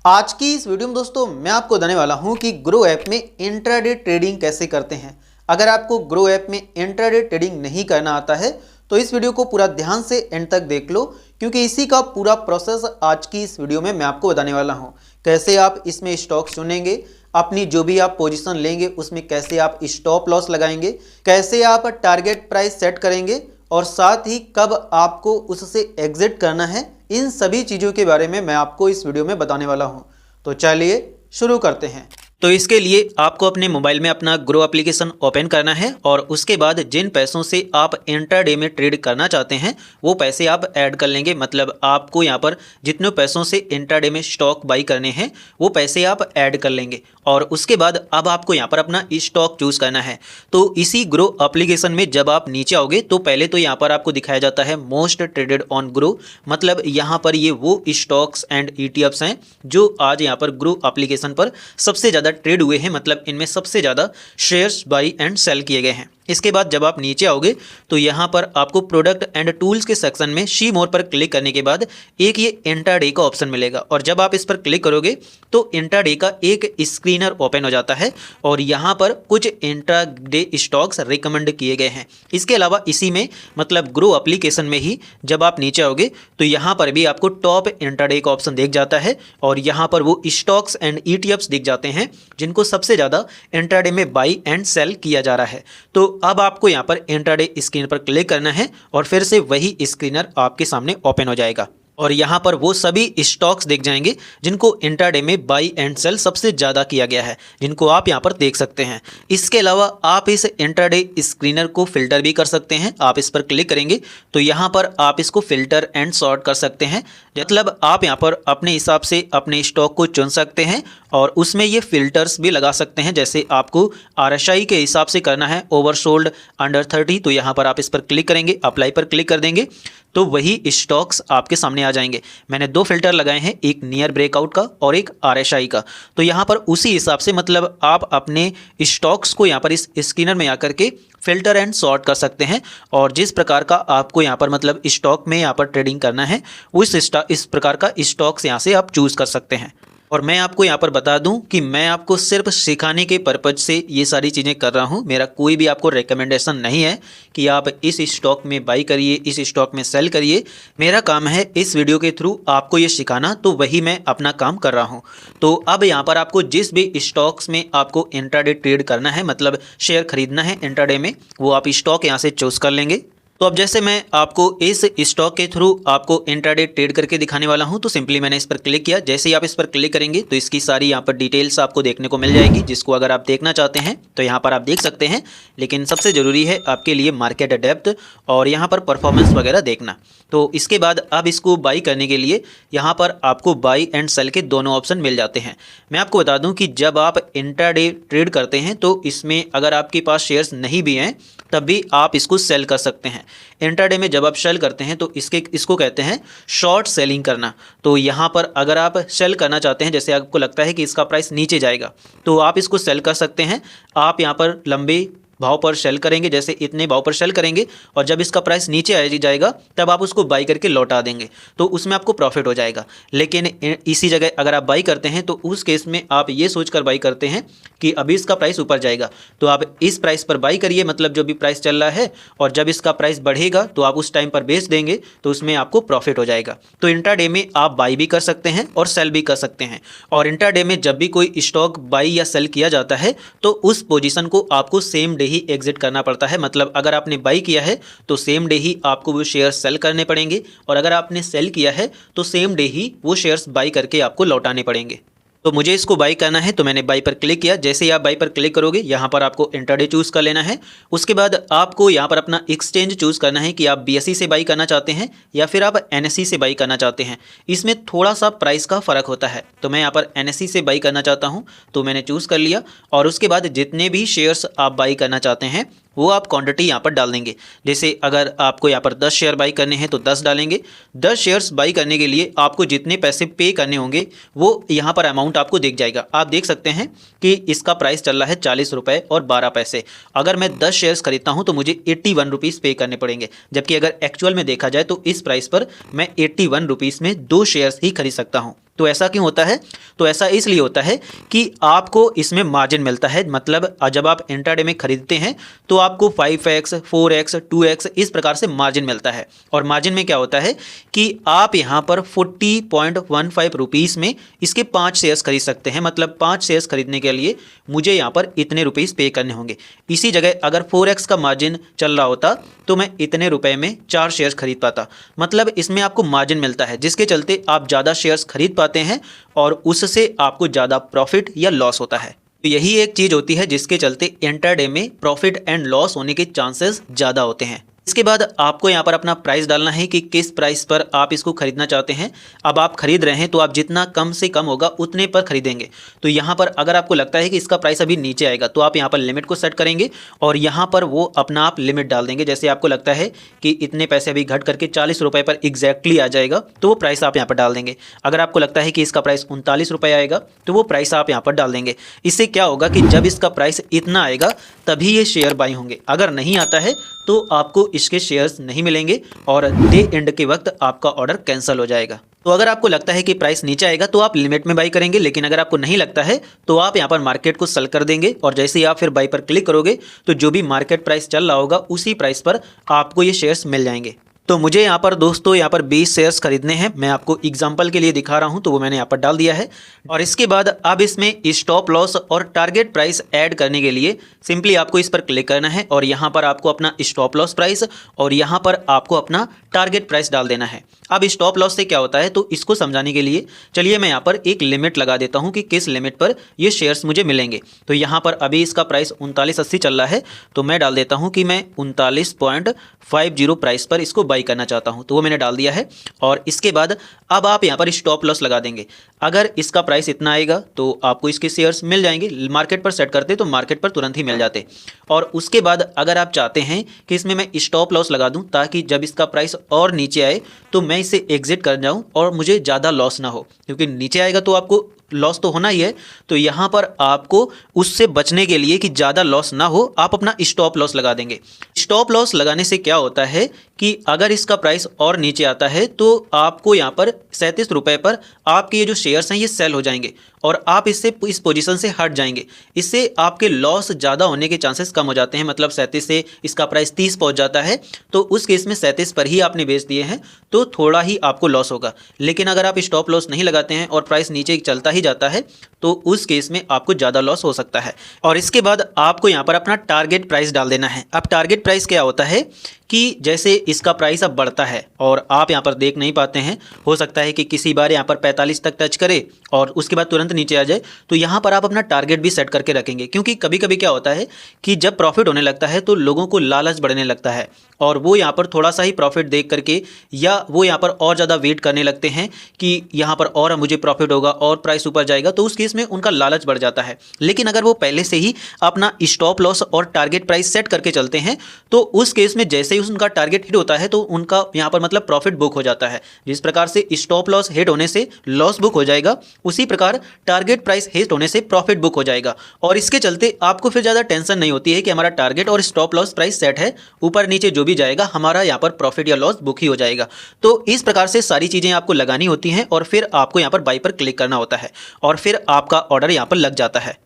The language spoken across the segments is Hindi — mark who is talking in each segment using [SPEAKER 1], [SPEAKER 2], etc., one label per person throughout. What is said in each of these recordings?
[SPEAKER 1] आज की इस वीडियो में दोस्तों मैं आपको बताने वाला हूं कि ग्रो ऐप में इंट्राडे ट्रेडिंग कैसे करते हैं। अगर आपको ग्रो ऐप में इंट्राडे ट्रेडिंग नहीं करना आता है तो इस वीडियो को पूरा ध्यान से एंड तक देख लो, क्योंकि इसी का पूरा प्रोसेस आज की इस वीडियो में मैं आपको बताने वाला हूं। कैसे आप इसमें स्टॉक चुनेंगे, अपनी जो भी आप पोजीशन लेंगे उसमें कैसे आप स्टॉप लॉस लगाएंगे, कैसे आप टारगेट प्राइस सेट करेंगे और साथ ही कब आपको उससे एग्जिट करना है, इन सभी चीज़ों के बारे में मैं आपको इस वीडियो में बताने वाला हूं। तो चलिए शुरू करते हैं। तो इसके लिए आपको अपने मोबाइल में अपना ग्रो एप्लीकेशन ओपन करना है और उसके बाद जिन पैसों से आप इंट्राडे में ट्रेड करना चाहते हैं वो पैसे आप ऐड कर लेंगे। मतलब आपको यहाँ पर जितने पैसों से इंट्राडे में स्टॉक बाई करने हैं वो पैसे आप ऐड कर लेंगे और उसके बाद अब आपको यहाँ पर अपना स्टॉक चूज़ करना है। तो इसी ग्रो एप्लीकेशन में जब आप नीचे आओगे तो पहले तो यहाँ पर आपको दिखाया जाता है मोस्ट ट्रेडेड ऑन ग्रो, मतलब यहाँ पर ये वो स्टॉक्स एंड ETFs हैं जो आज यहाँ पर ग्रो एप्लीकेशन पर सबसे ज़्यादा ट्रेड हुए हैं, मतलब इनमें सबसे ज़्यादा शेयर्स बाई एंड सेल किए गए हैं। इसके बाद जब आप नीचे आओगे तो यहाँ पर आपको प्रोडक्ट एंड टूल्स के सेक्शन में सी मोर पर क्लिक करने के बाद एक ये इंट्राडे का ऑप्शन मिलेगा और जब आप इस पर क्लिक करोगे तो इंट्राडे का एक स्क्रीनर ओपन हो जाता है और यहाँ पर कुछ इंट्राडे स्टॉक्स रिकमेंड किए गए हैं। इसके अलावा इसी में मतलब ग्रो एप्लीकेशन में ही जब आप नीचे आओगे तो यहाँ पर भी आपको टॉप इंट्राडे का ऑप्शन दिख जाता है और यहाँ पर वो स्टॉक्स एंड ETFs दिख जाते हैं जिनको सबसे ज़्यादा इंट्राडे में बाई एंड सेल किया जा रहा है। तो अब आपको यहाँ पर इंट्राडे स्क्रीन पर क्लिक करना है और फिर से वही स्क्रीनर आपके सामने ओपन हो जाएगा और यहाँ पर वो सभी स्टॉक्स दिख जाएंगे जिनको इंट्राडे में बाई एंड सेल सबसे ज़्यादा किया गया है, जिनको आप यहाँ पर देख सकते हैं। इसके अलावा आप इस इंट्राडे स्क्रीनर को फिल्टर भी कर सकते हैं। आप इस पर क्लिक करेंगे तो यहाँ पर आप इसको फिल्टर एंड सॉर्ट कर सकते हैं, मतलब आप यहाँ पर अपने हिसाब से अपने स्टॉक को चुन सकते हैं और उसमें ये फिल्टर्स भी लगा सकते हैं। जैसे आपको RSI के हिसाब से करना है ओवरसोल्ड अंडर 30, तो यहाँ पर आप इस पर क्लिक करेंगे, अप्लाई पर क्लिक कर देंगे तो वही स्टॉक्स आपके सामने आ जाएंगे। मैंने दो फिल्टर लगाए हैं, एक नियर ब्रेकआउट का और एक RSI का। तो यहाँ पर उसी हिसाब से मतलब आप अपने स्टॉक्स को यहाँ पर इस स्क्रीनर में आकर के फिल्टर एंड सॉर्ट कर सकते हैं और जिस प्रकार का आपको यहाँ पर मतलब स्टॉक में यहाँ पर ट्रेडिंग करना है इस प्रकार का स्टॉक्स यहाँ से आप चूज़ कर सकते हैं। और मैं आपको यहाँ पर बता दूं कि मैं आपको सिर्फ सिखाने के पर्पज से ये सारी चीज़ें कर रहा हूँ। मेरा कोई भी आपको रिकमेंडेशन नहीं है कि आप इस स्टॉक में बाई करिए, इस स्टॉक में सेल करिए। मेरा काम है इस वीडियो के थ्रू आपको ये सिखाना, तो वही मैं अपना काम कर रहा हूँ। तो अब यहाँ पर आपको जिस भी स्टॉक्स में आपको इंट्राडे ट्रेड करना है, मतलब शेयर खरीदना है इंट्राडे में, वो आप स्टॉक यहाँ से चूज़ कर लेंगे। तो अब जैसे मैं आपको इस स्टॉक के थ्रू आपको इंट्राडे ट्रेड करके दिखाने वाला हूं, तो सिंपली मैंने इस पर क्लिक किया। जैसे ही आप इस पर क्लिक करेंगे तो इसकी सारी यहाँ पर डिटेल्स आपको देखने को मिल जाएगी, जिसको अगर आप देखना चाहते हैं तो यहाँ पर आप देख सकते हैं। लेकिन सबसे ज़रूरी है आपके लिए मार्केट डेप्थ और यहाँ पर परफॉर्मेंस वगैरह देखना। तो इसके बाद अब इसको बाई करने के लिए यहाँ पर आपको बाई एंड सेल के दोनों ऑप्शन मिल जाते हैं। मैं आपको बता दूँ कि जब आप इंट्राडे ट्रेड करते हैं तो इसमें अगर आपके पास शेयर्स नहीं भी हैं तब भी आप इसको सेल कर सकते हैं। इंट्राडे में जब आप सेल करते हैं तो इसको कहते हैं शॉर्ट सेलिंग करना। तो यहाँ पर अगर आप सेल करना चाहते हैं, जैसे आपको लगता है कि इसका प्राइस नीचे जाएगा, तो आप इसको सेल कर सकते हैं। आप यहाँ पर लंबे भाव पर सेल करेंगे, जैसे इतने भाव पर सेल करेंगे और जब इसका प्राइस नीचे आ जाएगा तब आप उसको बाई करके लौटा देंगे, तो उसमें आपको प्रॉफिट हो जाएगा। लेकिन इसी जगह अगर आप बाई करते हैं तो उस केस में आप ये सोचकर बाई करते हैं कि अभी इसका प्राइस ऊपर जाएगा, तो आप इस प्राइस पर बाई करिए, मतलब जो भी प्राइस चल रहा है, और जब इसका प्राइस बढ़ेगा तो आप उस टाइम पर बेच देंगे, तो उसमें आपको प्रॉफिट हो जाएगा। तो इंट्राडे में आप बाई भी कर सकते हैं और सेल भी कर सकते हैं। और इंट्राडे में जब भी कोई स्टॉक बाई या सेल किया जाता है तो उस पोजीशन को आपको सेम डे ही एग्जिट करना पड़ता है। मतलब अगर आपने बाई किया है तो सेम डे ही आपको वो शेयर सेल करने पड़ेंगे और अगर आपने सेल किया है तो सेम डे ही वो शेयर्स बाई करके आपको लौटाने पड़ेंगे। तो मुझे इसको बाई करना है तो मैंने बाई पर क्लिक किया। जैसे ही आप बाई पर क्लिक करोगे यहाँ पर आपको इंट्राडे चूज़ कर लेना है। उसके बाद आपको यहाँ पर अपना एक्सचेंज चूज़ करना है कि आप BSE से बाई करना चाहते हैं या फिर आप NSE से बाई करना चाहते हैं। इसमें थोड़ा सा प्राइस का फ़र्क होता है, तो मैं यहाँ पर NSE से बाई करना चाहता हूँ, तो मैंने चूज़ कर लिया। और उसके बाद जितने भी शेयर्स आप बाई करना चाहते हैं वो आप क्वांटिटी यहाँ पर डाल देंगे। जैसे अगर आपको यहाँ पर 10 शेयर बाई करने हैं तो 10 डालेंगे। 10 शेयर्स बाई करने के लिए आपको जितने पैसे पे करने होंगे वो यहाँ पर अमाउंट आपको दिख जाएगा। आप देख सकते हैं कि इसका प्राइस चल रहा है 40 रुपये और 12 पैसे। अगर मैं 10 शेयर्स खरीदता हूँ तो मुझे 81 रुपीज़ पे करने पड़ेंगे, जबकि अगर एक्चुअल में देखा जाए तो इस प्राइस पर मैं 81 रुपीज़ में 2 शेयर्स ही खरीद सकता हूँ। तो ऐसा क्यों होता है? तो ऐसा इसलिए होता है कि आपको इसमें मार्जिन मिलता है। मतलब जब आप इंट्राडे में खरीदते हैं तो आपको 5x, 4x, 2x इस प्रकार से मार्जिन मिलता है। और मार्जिन में क्या होता है कि आप यहाँ पर 40.15 रुपीज़ में इसके 5 शेयर्स खरीद सकते हैं। मतलब 5 शेयर्स खरीदने के लिए मुझे यहाँ पर इतने रुपीज़ पे करने होंगे। इसी जगह अगर 4x का मार्जिन चल रहा होता तो मैं इतने रुपए में 4 शेयर्स खरीद पाता। मतलब इसमें आपको मार्जिन मिलता है जिसके चलते आप ज़्यादा शेयर्स खरीद पाते हैं और उससे आपको ज़्यादा प्रॉफिट या लॉस होता है। तो यही एक चीज़ होती है जिसके चलते इंट्राडे में प्रॉफिट एंड लॉस होने के चांसेस ज़्यादा होते हैं। इसके बाद आपको यहाँ पर अपना प्राइस डालना है कि किस प्राइस पर आप इसको खरीदना चाहते हैं। अब आप खरीद रहे हैं तो आप जितना कम से कम होगा उतने पर खरीदेंगे। तो यहाँ पर अगर आपको लगता है कि इसका प्राइस अभी नीचे आएगा तो आप यहाँ पर लिमिट को सेट करेंगे और यहाँ पर वो अपना आप लिमिट डाल देंगे। जैसे आपको लगता है कि इतने पैसे अभी घट करके 40 रुपये पर एग्जैक्टली आ जाएगा तो वो प्राइस आप यहाँ पर डाल देंगे। अगर आपको लगता है कि इसका प्राइस 39 रुपये आएगा तो वो प्राइस आप यहाँ पर डाल देंगे। इससे क्या होगा कि जब इसका प्राइस इतना आएगा तभी ये शेयर बाई होंगे। अगर नहीं आता है तो आपको इसके शेयर्स नहीं मिलेंगे और डे एंड के वक्त आपका ऑर्डर कैंसिल हो जाएगा। तो अगर आपको लगता है कि प्राइस नीचे आएगा तो आप लिमिट में बाई करेंगे, लेकिन अगर आपको नहीं लगता है तो आप यहाँ पर मार्केट को सेल कर देंगे और जैसे ही आप फिर बाई पर क्लिक करोगे तो जो भी मार्केट प्राइस चल रहा होगा उसी प्राइस पर आपको ये शेयर्स मिल जाएंगे। तो मुझे यहाँ पर दोस्तों यहाँ पर 20 शेयर्स खरीदने हैं। मैं आपको एग्जांपल के लिए दिखा रहा हूँ तो वो मैंने यहाँ पर डाल दिया है। और इसके बाद अब इसमें स्टॉप लॉस और टारगेट प्राइस ऐड करने के लिए सिंपली आपको इस पर क्लिक करना है और यहाँ पर आपको अपना स्टॉप लॉस प्राइस और यहाँ पर आपको अपना टारगेट प्राइस डाल देना है। अब स्टॉप लॉस से क्या होता है तो इसको समझाने के लिए चलिए मैं यहाँ पर एक लिमिट लगा देता हूँ कि किस लिमिट पर ये शेयर्स मुझे मिलेंगे। तो यहाँ पर अभी इसका प्राइस 39.80 चल रहा है तो मैं डाल देता हूँ कि मैं 39.50 प्राइस पर इसको बाई करना चाहता हूँ। तो वो मैंने डाल दिया है और इसके बाद अब आप यहाँ पर स्टॉप लॉस लगा देंगे। अगर इसका प्राइस इतना आएगा तो आपको इसके शेयर्स मिल जाएंगे। मार्केट पर सेट करते तो मार्केट पर तुरंत ही मिल जाते। और उसके बाद अगर आप चाहते हैं कि इसमें मैं स्टॉप लॉस लगा दूं ताकि जब इसका प्राइस और नीचे आए तो मैं इसे एग्जिट कर जाऊं और मुझे ज़्यादा लॉस ना हो, क्योंकि नीचे आएगा तो आपको लॉस तो होना ही है। तो यहाँ पर आपको उससे बचने के लिए कि ज़्यादा लॉस ना हो आप अपना स्टॉप लॉस लगा देंगे। स्टॉप लॉस लगाने से क्या होता है कि अगर इसका प्राइस और नीचे आता है तो आपको यहाँ पर 37 रुपये पर आपके ये जो शेयर्स हैं ये सेल हो जाएंगे और आप इससे इस पोजीशन से हट जाएंगे। इससे आपके लॉस ज़्यादा होने के चांसेस कम हो जाते हैं। मतलब 37 से इसका प्राइस 30 पहुँच जाता है तो उस केस में 37 पर ही आपने बेच दिए हैं तो थोड़ा ही आपको लॉस होगा। लेकिन अगर आप स्टॉप लॉस नहीं लगाते हैं और प्राइस नीचे चलता ही जाता है तो उस केस में आपको ज़्यादा लॉस हो सकता है। और इसके बाद आपको यहाँ पर अपना टारगेट प्राइस डाल देना है। अब टारगेट प्राइस क्या होता है कि जैसे इसका प्राइस अब बढ़ता है और आप यहाँ पर देख नहीं पाते हैं, हो सकता है कि किसी बार यहाँ पर 45 तक टच करे और उसके बाद तुरंत नीचे आ जाए, तो यहाँ पर आप अपना टारगेट भी सेट करके रखेंगे। क्योंकि कभी कभी क्या होता है कि जब प्रॉफिट होने लगता है तो लोगों को लालच बढ़ने लगता है और वो यहाँ पर थोड़ा सा ही प्रॉफिट देख करके या वो यहाँ पर और ज़्यादा वेट करने लगते हैं कि यहाँ पर और मुझे प्रॉफिट होगा और प्राइस ऊपर जाएगा, तो उस केस में उनका लालच बढ़ जाता है। लेकिन अगर वो पहले से ही अपना स्टॉप लॉस और टारगेट प्राइस सेट करके चलते हैं तो उस केस में जैसे ही उनका टारगेट हिट होता है तो उनका यहाँ पर मतलब प्रॉफिट बुक हो जाता है। जिस प्रकार से स्टॉप लॉस हिट होने से लॉस बुक हो जाएगा उसी प्रकार टारगेट प्राइस हिट होने से प्रॉफिट बुक हो जाएगा। और इसके चलते आपको फिर ज़्यादा टेंशन नहीं होती है कि हमारा टारगेट और स्टॉप लॉस प्राइस सेट है, ऊपर नीचे जो भी जाएगा हमारा यहाँ पर प्रॉफिट या लॉस बुक ही हो जाएगा। तो इस प्रकार से सारी चीज़ें आपको लगानी होती हैं और फिर आपको यहाँ पर बाई पर क्लिक करना होता है और फिर आपका ऑर्डर यहाँ पर लग जाता है।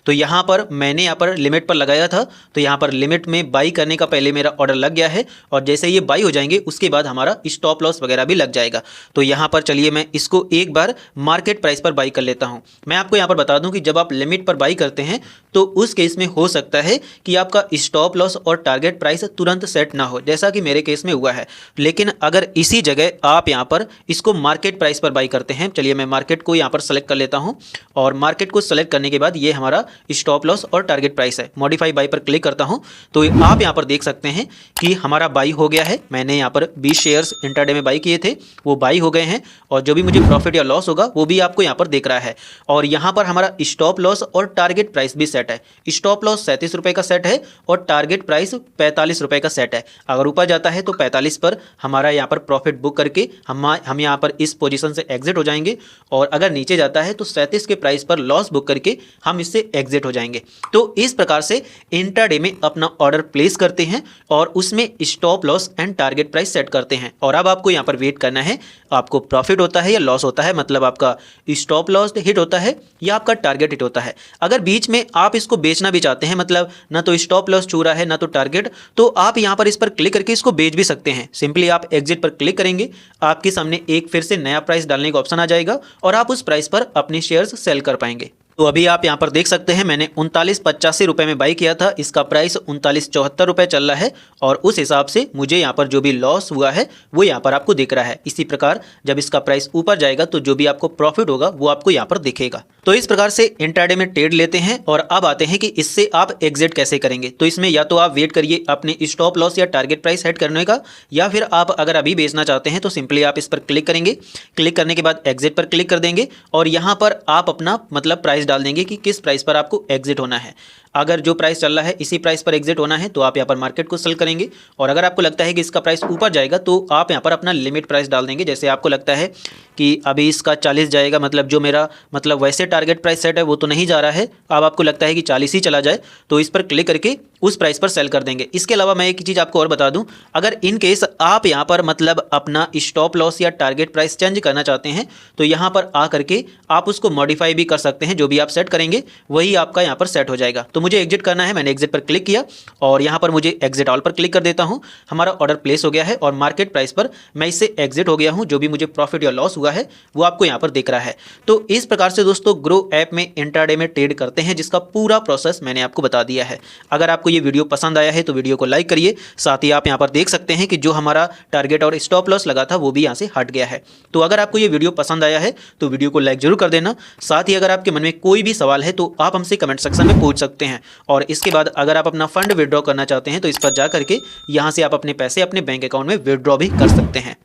[SPEAKER 1] तो यहाँ पर मैंने यहाँ पर लिमिट पर लगाया था तो यहाँ पर लिमिट में बाई करने का पहले मेरा ऑर्डर लग गया है और जैसे ये बाई हो जाएंगे उसके बाद हमारा स्टॉप लॉस वगैरह भी लग जाएगा। तो यहाँ पर चलिए मैं इसको एक बार मार्केट प्राइस पर बाई कर लेता हूँ। मैं आपको यहाँ पर बता दूँ कि जब आप लिमिट पर बाई करते हैं तो उस केस में हो सकता है कि आपका स्टॉप लॉस और टारगेट प्राइस तुरंत सेट ना हो, जैसा कि मेरे केस में हुआ है। लेकिन अगर इसी जगह आप यहाँ पर इसको मार्केट प्राइस पर बाई करते हैं, चलिए मैं मार्केट को यहाँ पर सेलेक्ट कर लेता हूँ और मार्केट को सेलेक्ट करने के बाद ये हमारा स्टॉप लॉस और टारगेट प्राइस है। मॉडिफाई बाई पर क्लिक करता हूं तो आप यहां पर देख सकते हैं कि हमारा बाई हो गया है। मैंने यहां पर 20 शेयर्स इंट्राडे में बाई किए थे, वो बाई हो गए हैं और जो भी मुझे प्रॉफिट या लॉस होगा वो भी आपको यहां पर देख रहा है। और यहां पर हमारा स्टॉप लॉस और टारगेट प्राइस भी सेट है। स्टॉप लॉस 37 रुपये का सेट है और टारगेट प्राइस 45 रुपये का सेट है। अगर ऊपर जाता है तो 45 पर हमारा यहाँ पर प्रॉफिट बुक करके हम यहाँ पर इस पोजीशन से एग्जिट हो जाएंगे और अगर नीचे जाता है तो 37 के प्राइस पर लॉस बुक करके हम इससे से एग्जिट हो जाएंगे। तो इस प्रकार से इंट्राडे में अपना ऑर्डर प्लेस करते हैं और उसमें stop loss and target price set करते हैं। और अब आपको यहाँ पर वेट करना है, आपको प्रॉफिट होता है या लॉस होता है, मतलब आपका स्टॉप लॉस हिट होता है या आपका टारगेट हिट होता है। अगर बीच में आप इसको बेचना भी चाहते हैं, मतलब ना तो स्टॉप लॉस छू रहा है ना तो टारगेट, तो आप यहाँ पर इस पर क्लिक करके इसको बेच भी सकते हैं। सिंपली आप एग्जिट पर क्लिक करेंगे, आपके सामने एक फिर से नया प्राइस डालने का ऑप्शन आ जाएगा और आप उस प्राइस पर अपने शेयर्स सेल कर पाएंगे। तो अभी आप यहाँ पर देख सकते हैं मैंने 39.85 रुपये में बाई किया था, इसका प्राइस 39.74 रुपये चल रहा है और उस हिसाब से मुझे यहाँ पर जो भी लॉस हुआ है वो यहाँ पर आपको दिख रहा है। इसी प्रकार जब इसका प्राइस ऊपर जाएगा तो जो भी आपको प्रॉफिट होगा वो आपको यहाँ पर दिखेगा। तो इस प्रकार से इंट्राडे में ट्रेड लेते हैं और अब आते हैं कि इससे आप एग्जिट कैसे करेंगे। तो इसमें या तो आप वेट करिए अपने स्टॉप लॉस या टारगेट प्राइस सेट करने का, या फिर आप अगर अभी बेचना चाहते हैं तो सिंपली आप इस पर क्लिक करेंगे, क्लिक करने के बाद एग्जिट पर क्लिक कर देंगे और यहाँ पर आप अपना मतलब प्राइस डाल देंगे कि किस प्राइस पर आपको एग्जिट होना है। अगर जो प्राइस चल रहा है इसी प्राइस पर एग्जिट होना है तो आप यहाँ पर मार्केट को सेल करेंगे, और अगर आपको लगता है कि इसका प्राइस ऊपर जाएगा तो आप यहाँ पर अपना लिमिट प्राइस डाल देंगे। जैसे आपको लगता है कि अभी इसका 40 जाएगा, मतलब जो मेरा मतलब वैसे टारगेट प्राइस सेट है वो तो नहीं जा रहा है, अब आपको लगता है कि 40 ही चला जाए, तो इस पर क्लिक करके उस प्राइस पर सेल कर देंगे। इसके अलावा मैं एक चीज़ आपको और बता दूं, अगर इन केस आप यहाँ पर मतलब अपना स्टॉप लॉस या टारगेट प्राइस चेंज करना चाहते हैं तो यहाँ पर आ करके आप उसको मॉडिफाई भी कर सकते हैं। जो भी आप सेट करेंगे वही आपका यहाँ पर सेट हो जाएगा। तो मुझे एग्जिट करना है, मैंने एग्जिट पर क्लिक किया और यहाँ पर मुझे एग्जिट ऑल पर क्लिक कर देता हूँ। हमारा ऑर्डर प्लेस हो गया है और मार्केट प्राइस पर मैं इससे एग्जिट हो गया हूँ। जो भी मुझे प्रॉफिट या लॉस हुआ है वो आपको यहाँ पर दिख रहा है। तो इस प्रकार से दोस्तों ग्रो ऐप में इंट्राडे में ट्रेड करते हैं, जिसका पूरा प्रोसेस मैंने आपको बता दिया है। अगर आपको ये वीडियो पसंद आया है तो वीडियो को लाइक करिए। साथ ही आप यहाँ पर देख सकते हैं कि जो हमारा टारगेट और स्टॉप लॉस लगा था वो भी यहाँ से हट गया है। तो अगर आपको ये वीडियो पसंद आया है तो वीडियो को लाइक जरूर कर देना। साथ ही अगर आपके मन में कोई भी सवाल है तो आप हमसे कमेंट सेक्शन में पूछ सकते हैं। और इसके बाद अगर आप अपना फंड विड्रॉ करना चाहते हैं तो इस पर जा करके यहाँ से आप अपने पैसे अपने बैंक अकाउंट में विड्रॉ भी कर सकते हैं।